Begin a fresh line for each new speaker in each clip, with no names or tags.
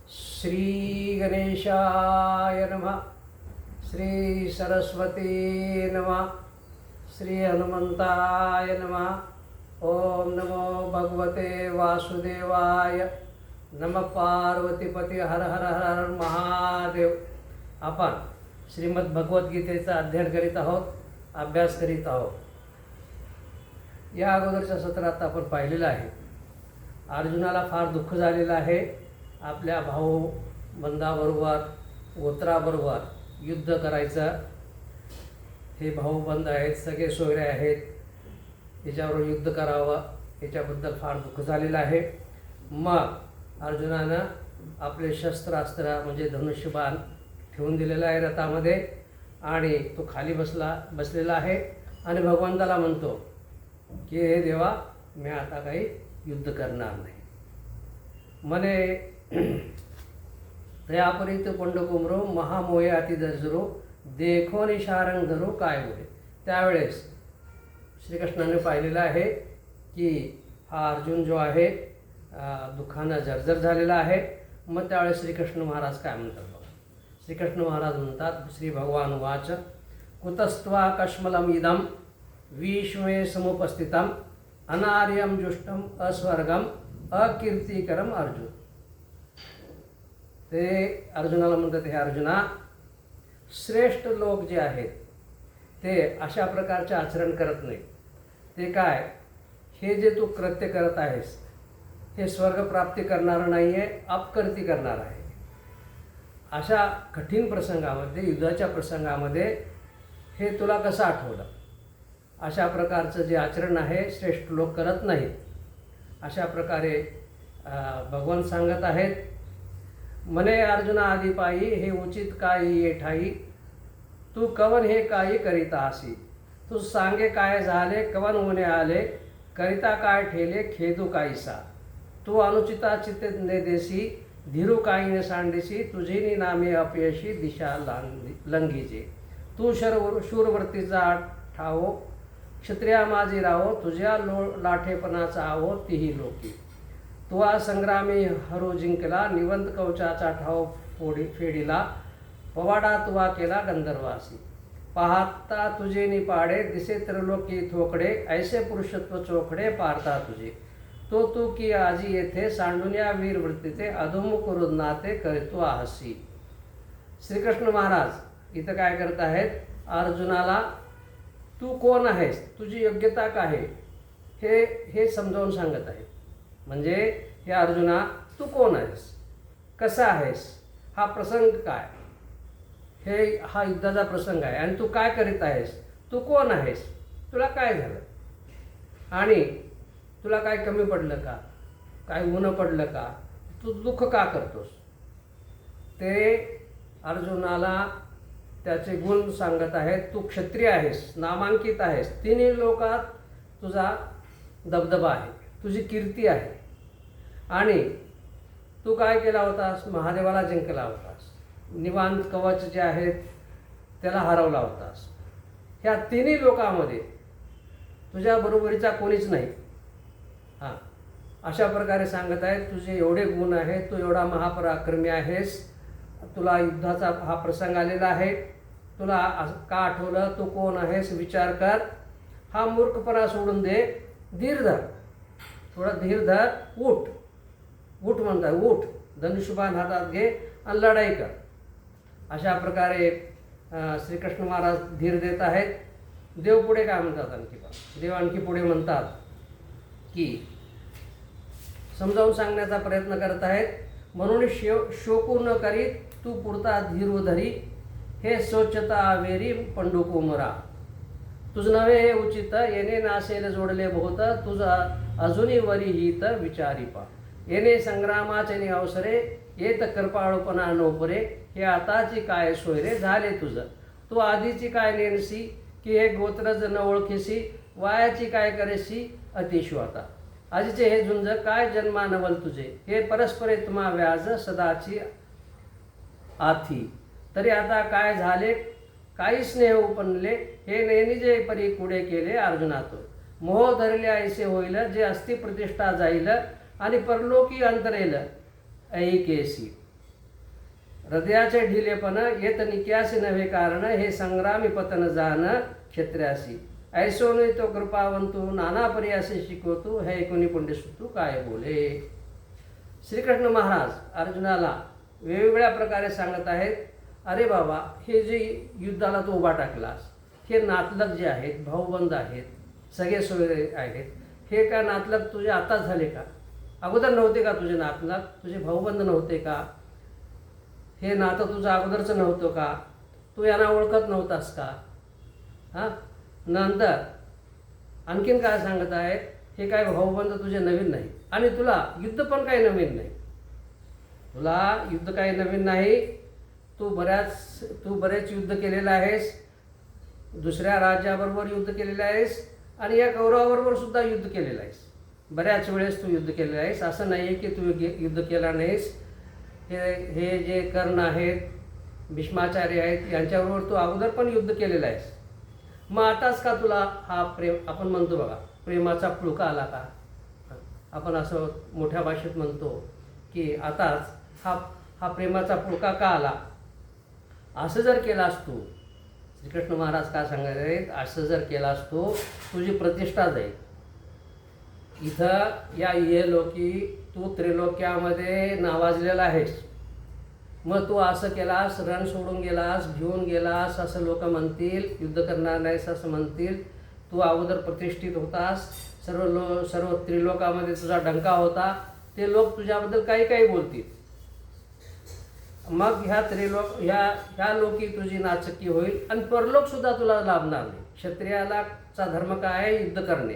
श्री गणेशाय नमः. श्री सरस्वती नमः. श्री हनुमंताय नमः. ओम नमो भगवते वासुदेवाय. नमः पार्वतीपती. हर हर हर हर महादेव. आपण श्रीमद भगवद्गीतेचा अध्ययन करीत आहोत, अभ्यास करीत आहोत. या अगोदरच्या सत्रात आपण पाहिलेलं आहे, अर्जुनाला फार दुःख झालेलं आहे. आपल्या भाऊ बंधाबरोबर, गोत्राबरोबर युद्ध करायचं. हे भाऊबंद आहेत, सगळे सोयरे आहेत, याच्यावर युद्ध करावं याच्याबद्दल फार दुःख झालेलं आहे. मग अर्जुनानं आपले शस्त्रास्त्र म्हणजे धनुष्यबाण ठेवून दिलेलं आहे रथामध्ये आणि तो खाली बसलेला आहे आणि भगवंताला म्हणतो की हे देवा, मी आता काही युद्ध करणार नाही. म्हणे तयापरित पंडकुमरो महामोहे अति दर्जरो देखो निशारंग धरो काय बोले. त्यावेळेस श्रीकृष्णाने पाहिलेलं आहे की हा अर्जुन जो आहे दुःखानं जर्जर झालेला आहे. मग त्यावेळेस श्रीकृष्ण महाराज काय म्हणतात बघा. श्रीकृष्ण महाराज म्हणतात, श्री भगवान वाच कुतस्त्वा कश्मलम इदम विश्वे समुपस्थितम अनार्यम जुष्टम अस्वर्गम अकीर्तिकरम अर्जुन. ते अर्जुनाला म्हणतात, हे अर्जुना, श्रेष्ठ लोक जे आहेत ते अशा प्रकारचे आचरण करत नाही. ते काय, हे जे तू कृत्य करत आहेस हे स्वर्गप्राप्ती करणारं नाही आहे, अपकीर्ती करणार आहे. अशा कठीण प्रसंगामध्ये, युद्धाच्या प्रसंगामध्ये हे तुला कसं आठवलं? अशा प्रकारचं जे आचरण आहे श्रेष्ठ लोक करत नाहीत. अशा प्रकारे भगवान सांगत आहेत. म्हणे अर्जुना आदिपायी हे उचित काही ये ठाई, तू कवन हे काही करिता असी. तू सांगे काय झाले कवन होणे आले, करिता काय ठेले खेदू काहीसा. तू अनुचिता चित्ते ने देसी, धीरू काही ने सांडेसी. तुझी नामे अपयशी दिशा लंगीचे. तू शूरवृत्तीचा ठावो, क्षत्रिया माझी राहो. तुझ्या लाठेपणाचा आहो तीही लोकी. तुवा संग्रामी हरो जिंकला, निवंत कवचाचा ठाव फेडीला. पवाडा तुवा केला गंधर्वासी. पाहता तुझे निपाडे, दिसे त्रिलोकी थोकडे. ऐसे पुरुषत्व चोखडे पारता तुझे. तो तू की आजी येथे, सांडून या वीर वृत्तीते. अधोमुख रुदनाते करतो हसी. श्रीकृष्ण महाराज इथं काय करत आहेत, अर्जुनाला तू कोण आहेस, तुझी योग्यता काय आहे हे समजावून सांगत आहे. म्हणजे हे अर्जुना, तू कोण आहेस, कसा आहेस, हा प्रसंग काय, हा युद्धाचा प्रसंग आहे आणि तू काय करीत आहेस, तू कोण आहेस, तुला काय झालं आणि तुला काय कमी पडलं का, काय ऊन पडलं का, तू दुःख का करतोस. ते अर्जुनाला त्याचे गुण सांगत आहेत. तू क्षत्रिय आहेस, नामांकित आहेस, तिन्ही लोकात तुझा दबदबा आहे, तुझी कीर्ती आहे आणि तू काय केला होतास, महादेवाला जिंकला होतास. निवांत कवच जे आहेत त्याला हरवला होतास. ह्या तिन्ही लोकांमध्ये तुझ्या बरोबरीचा कोणीच नाही. अशा प्रकारे सांगत आहेत. तुझे एवढे गुण आहेत, तू एवढा महापराक्रमी आहेस, तुला युद्धाचा हा प्रसंग आलेला आहे, तुला का आठवलं, तू कोण आहेस विचार कर. हा मूर्खपणा सोडून दे, धीर धर, थोडा धीर धर, उठ उठ म्हणतात, उठ, धनुष्यबाण हातात घे आणि लढाई कर. अशा प्रकारे श्रीकृष्ण महाराज धीर देत आहेत. देव पुढे काय म्हणतात, देव आणखी पुढे म्हणतात की समजावून सांगण्याचा प्रयत्न करत आहेत. म्हणून शोकू न करीत तू पुरता धीर धरी, हे स्वच्छता आवेरी पंडुकुमरा. तुझ नव्हे हे उचित, येणे नासेल जोडले बहुत. तुझा अजूनही वरी हित विचारी पा. येणे संग्रामाचे अवसरे, येत कृपाळूपणा नोपरे. हे आताची काय सोयरे झाले तुझं. तू आधीची काय नेनसी, की हे गोत्रज न ओळखीसी. वायाची काय करेसी अतिश्वाता. आजीचे हे झुंज काय जन्मा नवल तुझे. हे परस्परे तुम्हा व्याज सदाची आथी. तरी आता काय झाले काही स्नेह उपनले. हे नेनिजे परी कुडे केले अर्जुना तो. मोह धरले ऐसे होईल, जे अस्ति प्रतिष्ठा जाईल आणि परलोकी अंतरेल ऐकेसी. हृदयाचे ढिलेपण येत निक्यासी नव्हे कारण, हे संग्रामी पतन जाण क्षत्र्यासी. ऐसो नाही तो कृपावंतू नाना पर्यासे शिकवतू, हे कोणी पुंडसुतू काय बोले. श्रीकृष्ण महाराज अर्जुनाला वेगवेगळ्या प्रकारे सांगत आहेत, अरे बाबा, हे जे युद्धाला तू उभा टाकलास, हे नातलग जे आहेत, भाऊबंद आहेत, सगळे सोयरे आहेत, हे का नातलग तुझे आताच झाले का? अगोदर नव्हते का तुझे नातलग? तुझे भाऊबंद नव्हते का? हे नातं तुझं अगोदरचं नव्हतं का? तू यांना ओळखत नव्हतास का? हां, नंतर आणखीन काय सांगत आहेत, हे काय भाऊबंद तुझे नवीन नाही आणि तुला युद्ध पण काही नवीन नाही. तुला युद्ध काही नवीन नाही. तू बरेच युद्ध केलेलं आहेस, दुसऱ्या राज्याबरोबर युद्ध केलेलं आहेस आणि या कौरवाबरोबर सुद्धा युद्ध केलेलं आहेस. बऱ्याच वेळेस तू युद्ध केलेलं आहेस. असं नाही आहे की तू युद्ध केला नाहीस. हे जे कर्ण आहेत, भीष्माचार्य आहेत, यांच्याबरोबर तू अगोदर पण युद्ध केलेलं आहेस. मग आताच का तुला हा प्रेम, आपण म्हणतो बघा, प्रेमाचा पुळका आला का? आपण असं मोठ्या भाषेत म्हणतो की आताच हा प्रेमाचा पुळका का आला? असं जर केलास तू, श्रीकृष्ण महाराज काय सांगत आहेत, असं जर केलास तू, तुझी प्रतिष्ठा जाईल. इथं या इहलोकी तू त्रिलोक्यामध्ये नावाजलेला आहेस. मग तू असं केलास, रण सोडून गेलास, भिवून गेलास, असं लोक म्हणतील. युद्ध करणार नाहीस असं म्हणतील. तू अगोदर प्रतिष्ठित होतास, सर्व त्रिलोकामध्ये तुझा डंका होता. ते लोक तुझ्याबद्दल काही बोलतील. मग ह्या लोकी तुझी नाचक्की होईल आणि परलोकसुद्धा तुला लाभणार नाही. क्षत्रियाला चा धर्म काय आहे? युद्ध करणे.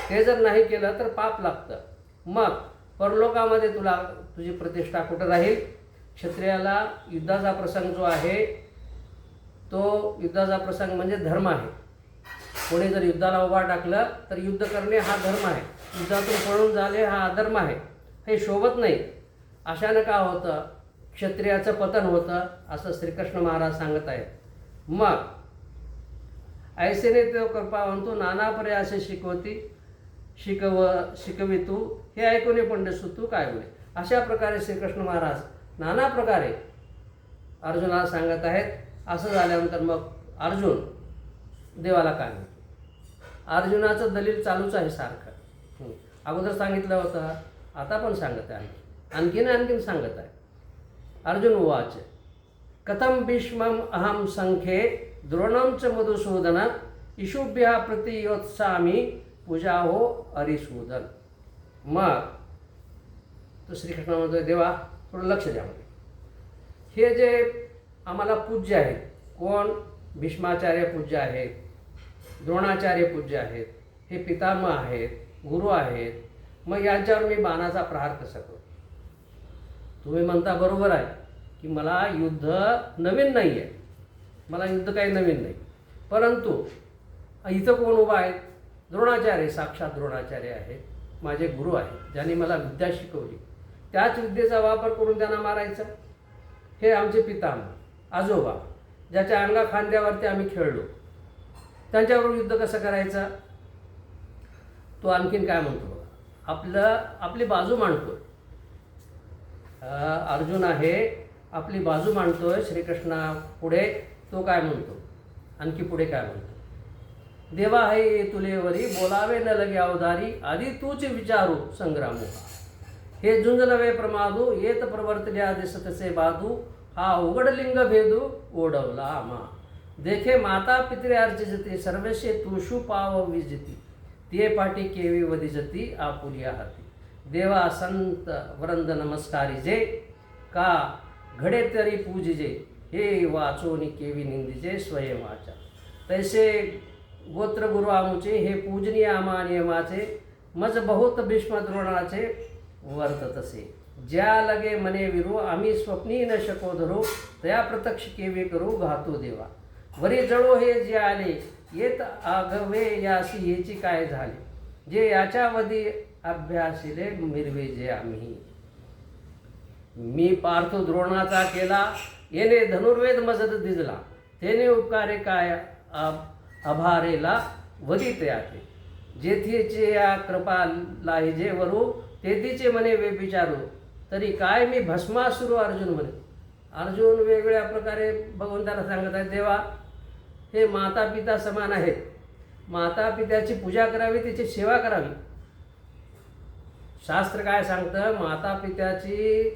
ते जर नाही केलं तर पाप लागतं. मग परलोकामध्ये तुझी प्रतिष्ठा कुठं राहील? क्षत्रियाला युद्धाचा प्रसंग जो आहे, तो युद्धाचा प्रसंग म्हणजे धर्म आहे. कोणी जर युद्धाला उभा टाकलं तर युद्ध करणे हा धर्म आहे. युद्धातून पळून जाणे हा अधर्म आहे. हे शोभत नाही. अशानं का होतं? क्षत्रियाचं पतन होतं, असं श्रीकृष्ण महाराज सांगत आहेत. मग ऐसेने तो कृपावंतू नाना पर्यासे शिकवितू, हे ऐकून पंडितसुतू काय बोले. अशा प्रकारे श्रीकृष्ण महाराज नाना प्रकारे अर्जुनाला सांगत आहेत. असं झाल्यानंतर मग अर्जुन देवाला काय म्हणतो? अर्जुनाचं दलील चालूच आहे सारखं. अगोदर सांगितलं होतं, आता पण सांगत आहे, आणखीन सांगत आहे. अर्जुन उवाच कथम भीष्मम अहम संख्ये द्रोणम च मधुसूदन इषुभ्य प्रतियोत्सामी पूजा हो अरिसूदन. मग तो श्रीकृष्ण म्हणतोय, देवा थोडं लक्ष द्या. हे जे आम्हाला पूज्य आहेत, कोण? भीष्माचार्य पूज्य आहेत, द्रोणाचार्य पूज्य आहेत, हे पितामह आहेत, गुरु आहेत. मग यांच्यावर मी बाणाचा प्रहार कसा करू? तुम्ही म्हणता बरोबर आहे की मला युद्ध नवीन नाही आहे, मला युद्ध काही नवीन नाही. परंतु इथं कोण उभा आहेत? द्रोणाचार्य, साक्षात द्रोणाचार्य आहेत, माझे गुरु आहेत, ज्यांनी मला विद्या शिकवली. त्याच विद्येचा वापर करून त्यांना मारायचा. हे आमचे पितामह, आजोबा, ज्याच्या अंगा खांद्यावरती आम्ही खेळलो, त्यांच्याबरोबर युद्ध कसं करायचं? तो आणखीन काय म्हणतो बघा, आपली बाजू मांडतोय. अर्जुन आहे, आपली बाजू मांडतोय श्रीकृष्णा पुढे. तो काय म्हणतो? आणखी पुढे काय म्हणतो? देवा हे तुलेवरी बोलावे न लगे अवधारी, आधी तूच विचारू संग्रामो. हे झुंज नवे प्रमादू, येत प्रवर्तल्या दिसतसे बादू, हा उघडलिंग भेदू ओढवला आमा. देखे माता पित्रे अर्चिजती, सर्वशे तुषु पाव विजिती, ते पाठी केवी वदिजती आपुलिया हाती. देवा संत वृंद नमस्कारी जे, का घडे तरी पूजिजे, हे वाचोनी केवी निंदिजे स्वयं वाचा. तैसे गोत्र गुरु आमुचे, हे पूजनीय आमा नियमाचे, मज बहुत भीष्म द्रोणाचे वर्ततसे. ज्या लगे मने विरू, आम्ही स्वप्नी न शको धरू, तया प्रत्यक्ष केवी करू घातू देवा. वरी जळो हे जे आले, येत आगवे यासी हेची काय झाले, जे याच्यावधी अभ्यासिले मिरवे जे आम्ही. मी पार्थ द्रोणाचा केला, येणे धनुर्वेद मजद दिजला, तेने उपकारे काय अभारेला वदित याचे. जेथेचे या कृपा लाहिजे वरू, तेथीचे मने वे विचारू, तरी काय मी भस्मासुरू. अर्जुन म्हणे, अर्जुन वेगवेगळ्या प्रकारे भगवंताला सांगत आहे, देवा हे माता पिता समान आहेत, माता पित्याची पूजा करावी, त्याची सेवा करावी. शास्त्र काय सांगतं, माता पित्याची,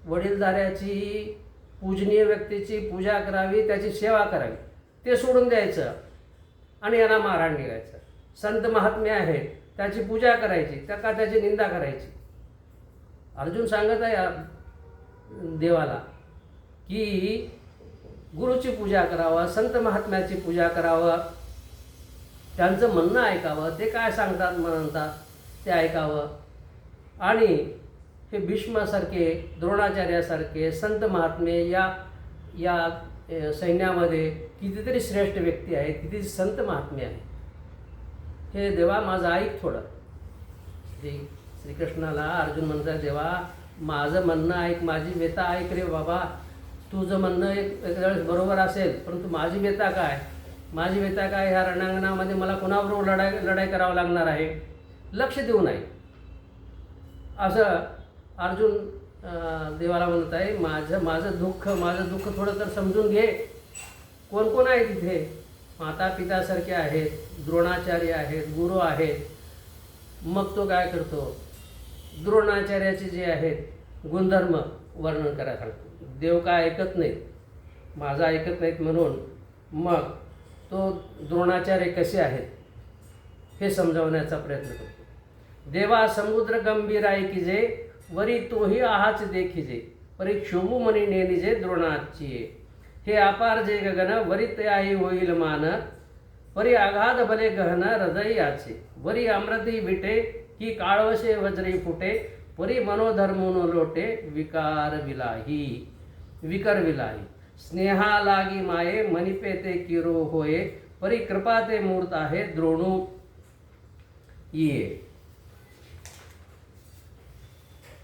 वडीलधाऱ्याची, पूजनीय व्यक्तीची पूजा करावी, त्याची सेवा करावी, ते सोडून द्यायचं आणि यांना मारहाण निघायचं. संत महात्मे आहेत, त्याची पूजा करायची, त्याची निंदा करायची. अर्जुन सांगत आहे देवाला की गुरुची पूजा करावं, संत महात्म्याची पूजा करावं, त्यांचं म्हणणं ऐकावं, ते काय सांगतात म्हणतात ते ऐकावं. आणि हे भीष्मासारखे, द्रोणाचार्यासारखे संत महात्मे या सैन्यामध्ये कितीतरी श्रेष्ठ व्यक्ती आहेत, किती संत महात्मे आहेत. हे देवा माझं ऐक थोडं. श्रीकृष्णाला अर्जुन म्हणतात, देवा माझं म्हणणं ऐक, माझी व्यथा ऐक रे बाबा. तुझं म्हणणं एक वेळेस बरोबर असेल, परंतु माझी व्यथा काय, माझी व्यथा काय, ह्या रणांगणामध्ये मला कोणाबरोबर लढाई करावं लागणार आहे, लक्ष देऊ नये. असं अर्जुन देवाला म्हणत आहे, माझं दुःख थोडं तर समजून घे. कोण कोण आहे तिथे, माता पितासारखे आहेत, द्रोणाचार्य आहेत, गुरु आहेत. मग तो काय करतो, द्रोणाचार्याचे जे आहेत गुणधर्म वर्णन करायला सांगतो. देव काय ऐकत नाहीत, माझं ऐकत नाहीत म्हणून मग तो द्रोणाचार्य कसे आहेत हे समजावण्याचा प्रयत्न करतो. देवा समुद्र गंभीर ऐकिजे, वरी तोही आहाच देखिजे, परी क्षोभू मनी नेनिजे द्रोणाची. हे अपार जे गगन, वरी तयाही होईल मान, परी आघात भले गहन हृदय याचे. वरी अमृती विटे, की काळवशे वज्री फुटे, परी मनोधर्मून लोटे, विकर विलाही. स्नेहा लागी माये, मनिपे ते किरो होये, परी कृपा ते मूर्त आहे, द्रोणू ये.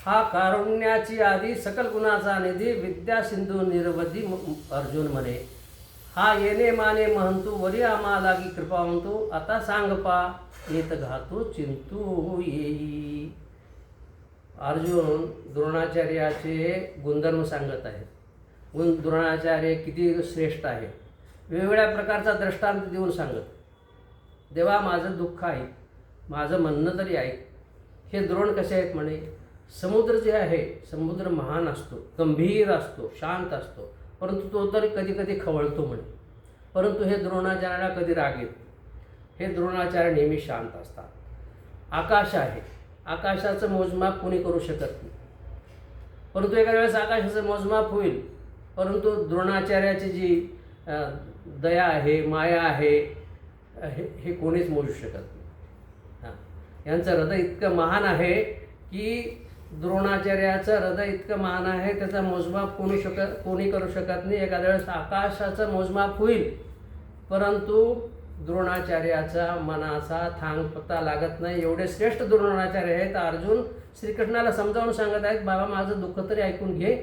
हा कारुण्याची आधी, सकल गुणाचा निधी, विद्या सिंधू निरवधी अर्जुन म्हणे. हा येणे माने महंतू, वरी आम्हा लागी कृपावंतू, आता सांग पा येत घातू चिंतू येई. अर्जुन द्रोणाचार्याचे गुणधर्म सांगत आहेत. द्रोणाचार्य किती श्रेष्ठ आहे, वेगवेगळ्या प्रकारचा दृष्टांत देऊन सांगत, देवा माझं दुःख आहे, माझं म्हणणं तरी ऐक. हे द्रोण कसे आहेत म्हणे, समुद्र जे आहे, समुद्र महान असतो, गंभीर असतो, शांत असतो, परंतु तो तरी कधी कधी खवळतो म्हणे. परंतु हे द्रोणाचार्याला कधी राग येत. हे द्रोणाचार्य नेहमी शांत असतात. आकाश आहे, आकाशाचं मोजमाप कोणी करू शकत नाही, परंतु एखाद्या वेळेस आकाशाचं मोजमाप होईल. परंतु द्रोणाचार्याची जी दया आहे, माया आहे, हे कोणीच मोजू शकत नाही. यांचं हृदय इतकं महान आहे की द्रोणाचार्याचं हृदय इतकं महान आहे, त्याचा मोजमाप कोणी करू शकत नाही. एखाद्या वेळेस आकाशाचं मोजमाप होईल, परंतु द्रोणाचार्याचा मनाचा थांग पत्ता लागत नाही. एवढे श्रेष्ठ द्रोणाचार्य आहेत. अर्जुन श्रीकृष्णाला समजावून सांगत आहेत, बाबा माझं दुःख तरी ऐकून घे.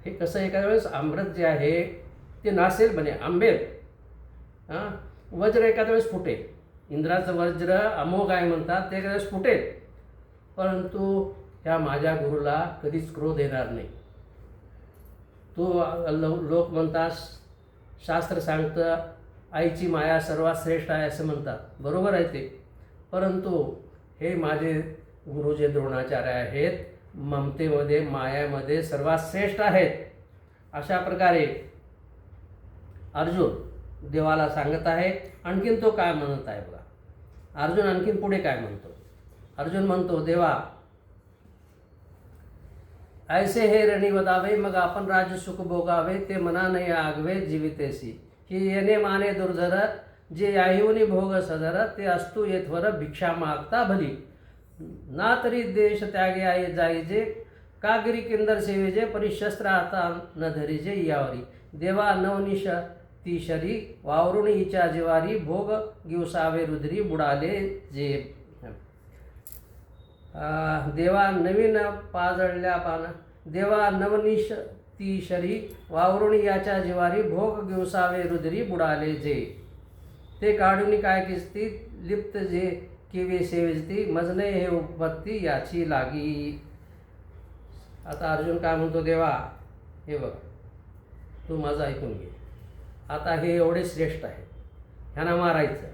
हे कसं, एखाद्या वेळेस अमृत जे आहे ते नासेल बने, आंबेल. वज्र एखाद्या वेळेस फुटेल, इंद्राचं वज्र अमोघ आहे म्हणतात, ते एखाद्या वेळेस फुटेल, परंतु ह्या माझ्या गुरुला कधीच क्रोध येणार नाही. तो लोक म्हणतात, शास्त्र सांगतं आईची माया सर्वात श्रेष्ठ आहे असं म्हणतात, बरोबर आहे ते. परंतु हे माझे गुरु जे द्रोणाचार्य आहेत, ममतेमध्ये, मायामध्ये सर्वात श्रेष्ठ आहेत. अशा प्रकारे अर्जुन देवाला सांगत आहे. आणखीन तो काय म्हणत आहे बघा. अर्जुन आणखीन पुढे काय म्हणतो. अर्जुन म्हणतो, देवा ऐसे हे रणी वदावे, मग आपण राज्य सुख भोगावे, ते मना नाही आगवे जीवितेसी. ही येणे माने दुर्धर, जे याहिवनी भोग सदर, ते असतू येथवर भिक्षा मागता भली. ना तरी देश त्यागे आहे जाईजे, कागिरी किंदर सेवेजे, परी शस्त्र आता न धरीजे यावरी. देवा नवनिश ती शरी, वावरुण हिच्या जिवारी, भोग गिवसावे रुद्री बुडाले जे. देवा नवीन पाजळल्या पाना, देवा नवनिश ती शरी, वावरुण याच्या जिवारी, भोग गिवसावे रुद्री बुडाले जे. ते काढून काय किसती, लिप्त जे केवे सेविजती, मजने हे उपपत्ती याची लागी. आता अर्जुन काय म्हणतो, देवा हे बघा, तू माझं ऐकून घे. आता हे एवढे श्रेष्ठ आहेत, ह्यांना मारायचं,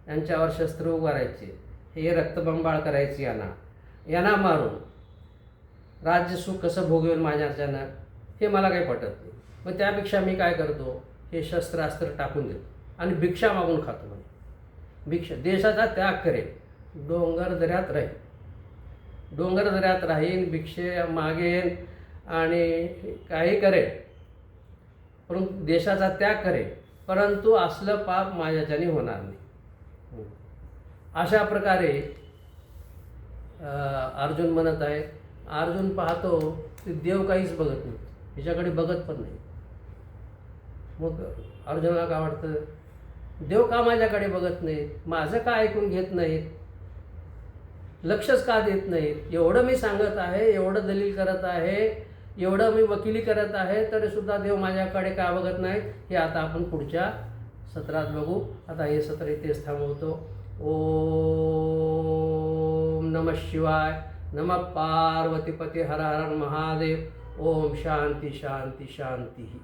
यांच्यावर शस्त्र उभारायचे, हे रक्तबंबाळ करायचे, यांना मारून राज्य सुख कसं भोगवेल माझ्याच्यानं, हे मला काही पटत नाही. मग त्यापेक्षा मी काय करतो, हे शस्त्रास्त्र टाकून देतो आणि भिक्षा मागून खातो. म्हणजे भिक्षा, देशाचा त्याग करेल, डोंगरदऱ्यात राहीन, भिक्षे मागेन आणि काही करेल, परंतु देशाचा त्याग करेल, परंतु असलं पाप माझ्याच्याने होणार नाही. अशा प्रकारे अर्जुन म्हणत आहे. अर्जुन पाहतो की देव काहीच बघत नाही, हिच्याकडे बघत पण नाही. मग अर्जुनाला काय वाटतं, देव का माझ्याकडे बघत नाहीत, माझं का ऐकून घेत नाहीत, लक्षच का देत नाहीत. एवढं मी सांगत आहे, एवढं दलील करत आहे, एवढं मी वकिली करत आहे, तरीसुद्धा देव माझ्याकडे का बघत नाहीत, हे आता आपण पुढच्या सत्रात बघू. आता हे सत्र इथेच थांबवतो. ओम नमः शिवाय. नमः पार्वतीपते हर हर महादेव. ओम शांती शांती शांती.